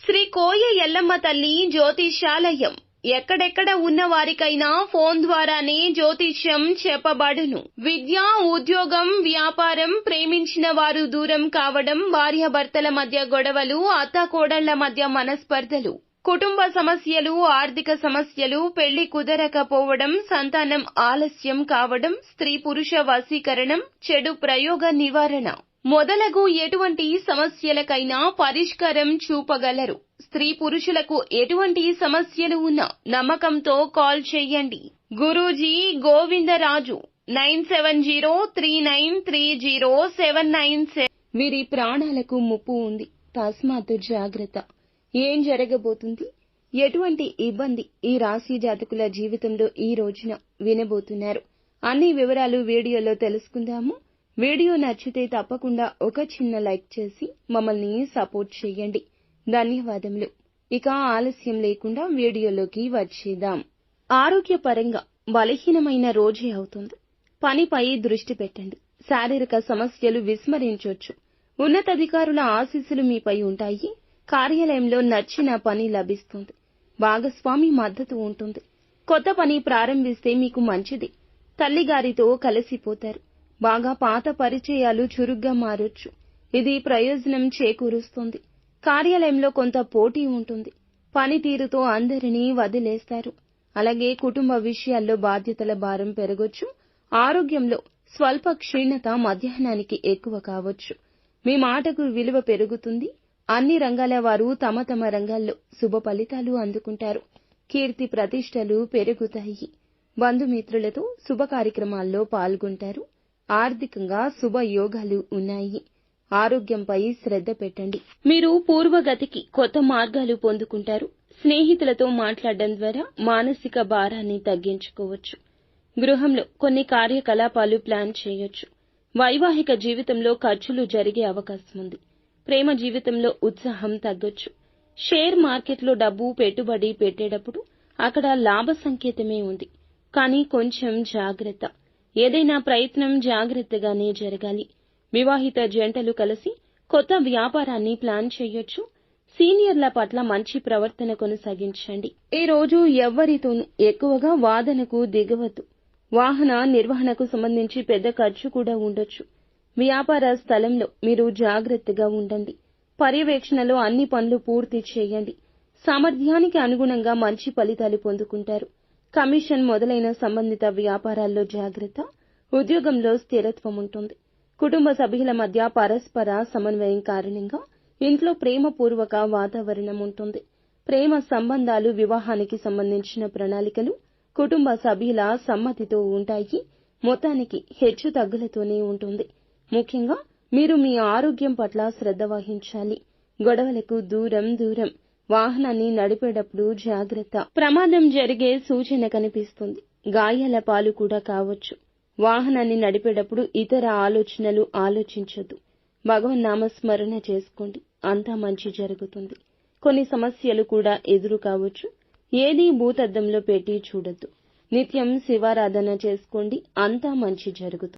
శ్రీ కోయ ఎల్లమ్మ తల్లి జ్యోతిష్యాలయం ఎక్కడెక్కడ ఉన్న వారికైనా ఫోన్ ద్వారానే జ్యోతిష్యం చెప్పబడును. విద్య, ఉద్యోగం, వ్యాపారం, ప్రేమించిన వారు దూరం కావడం, భార్యాభర్తల మధ్య గొడవలు, అత్తాకోడళ్ల మధ్య మనస్పర్ధలు, కుటుంబ సమస్యలు, ఆర్థిక సమస్యలు, పెళ్లి కుదరకపోవడం, సంతానం ఆలస్యం కావడం, స్త్రీ పురుష వశీకరణం, చెడు ప్రయోగ నివారణ మొదలగు ఎటువంటి సమస్యలకైనా పరిష్కారం చూపగలరు. స్త్రీ పురుషులకు ఎటువంటి సమస్యలు ఉన్నా నమ్మకంతో కాల్ చేయండి. గురూజీ గోవిందరాజు 9703930797. వీరి ప్రాణాలకు ముప్పు ఉంది, తస్మాత్తు జాగ్రత్త. ఏం జరగబోతుంది, ఎటువంటి ఇబ్బంది ఈ రాశి జాతకుల జీవితంలో ఈ రోజున వినబోతున్నారు, అన్ని వివరాలు వీడియోలో తెలుసుకుందాము. వీడియో నచ్చితే తప్పకుండా ఒక చిన్న లైక్ చేసి మమ్మల్ని సపోర్ట్ చేయండి. ధన్యవాదములు. ఇక ఆలస్యం లేకుండా వీడియోలోకి వచ్చేద్దాం. ఆరోగ్యపరంగా బలహీనమైన రోజే అవుతుంది. పనిపై దృష్టి పెట్టండి. శారీరక సమస్యలు విస్మరించొచ్చు. ఉన్నతాధికారుల ఆశీస్సులు మీపై ఉంటాయి. కార్యాలయంలో నచ్చిన పని లభిస్తుంది. భాగస్వామి మద్దతు ఉంటుంది. కొత్త పని ప్రారంభిస్తే మీకు మంచిది. తల్లిగారితో కలిసిపోతారు. బాగా పాత పరిచయాలు చురుగ్గా మారొచ్చు. ఇది ప్రయోజనం చేకూరుస్తుంది. కార్యాలయంలో కొంత పోటీ ఉంటుంది. పనితీరుతో అందరినీ వదిలేస్తారు. అలాగే కుటుంబ విషయాల్లో బాధ్యతల భారం పెరగొచ్చు. ఆరోగ్యంలో స్వల్ప క్షీణత మధ్యాహ్నానికి ఎక్కువ కావచ్చు. మీ మాటకు విలువ పెరుగుతుంది. అన్ని రంగాల వారు తమ తమ రంగాల్లో శుభ ఫలితాలు అందుకుంటారు. కీర్తి ప్రతిష్టలు పెరుగుతాయి. బంధుమిత్రులతో శుభ కార్యక్రమాల్లో పాల్గొంటారు. ఆర్థికంగా శుభయోగాలు ఉన్నాయి. ఆరోగ్యంపై శ్రద్ధ పెట్టండి. మీరు పూర్వగతికి కొత్త మార్గాలు పొందుకుంటారు. స్నేహితులతో మాట్లాడడం ద్వారా మానసిక భారాన్ని తగ్గించుకోవచ్చు. గృహంలో కొన్ని కార్యకలాపాలు ప్లాన్ చేయొచ్చు. వైవాహిక జీవితంలో ఖర్చులు జరిగే అవకాశం ఉంది. ప్రేమ జీవితంలో ఉత్సాహం తగ్గొచ్చు. షేర్ మార్కెట్లో డబ్బు పెట్టుబడి పెట్టేటప్పుడు అక్కడ లాభ సంకేతమే ఉంది. కానీ కొంచెం జాగ్రత్త. ఏదైనా ప్రయత్నం జాగ్రత్తగానే జరగాలి. వివాహిత జంటలు కలిసి కొత్త వ్యాపారాన్ని ప్లాన్ చేయొచ్చు. సీనియర్ల పట్ల మంచి ప్రవర్తన కొనసాగించండి. ఈ రోజు ఎవ్వరితోనూ ఎక్కువగా వాదనకు దిగవద్దు. వాహన నిర్వహణకు సంబంధించి పెద్ద ఖర్చు కూడా ఉండొచ్చు. వ్యాపార స్థలంలో మీరు జాగ్రత్తగా ఉండండి. పర్యవేక్షణలో అన్ని పనులు పూర్తి చేయండి. సామర్థ్యానికి అనుగుణంగా మంచి ఫలితాలు పొందుకుంటారు. కమిషన్ మొదలైన సంబంధిత వ్యాపారాల్లో జాగ్రత్త. ఉద్యోగంలో స్థిరత్వం ఉంటుంది. కుటుంబ సభ్యుల మధ్య పరస్పర సమన్వయం కారణంగా ఇంట్లో ప్రేమపూర్వక వాతావరణం ఉంటుంది. ప్రేమ సంబంధాలు, వివాహానికి సంబంధించిన ప్రణాళికలు కుటుంబ సభ్యుల సమ్మతితో ఉంటాయి. మొత్తానికి హెచ్చు తగ్గులతోనే ఉంటుంది. ముఖ్యంగా మీరు మీ ఆరోగ్యం పట్ల శ్రద్ధ వహించాలి. గొడవలకు దూరం. వాహనాన్ని నడిపేటప్పుడు జాగ్రత్త. ప్రమాదం జరిగే సూచన కనిపిస్తుంది. గాయాల పాలు కూడా కావచ్చు. వాహనాన్ని నడిపేటప్పుడు ఇతర ఆలోచనలు ఆలోచించొద్దు. భగవన్నామస్మరణ చేసుకోండి. అంతా మంచి జరుగుతుంది. కొన్ని సమస్యలు కూడా ఎదురు కావచ్చు. ఏదీ భూతద్దంలో పెట్టి చూడొద్దు. నిత్యం శివారాధన చేసుకోండి. అంతా మంచి జరుగుతుంది.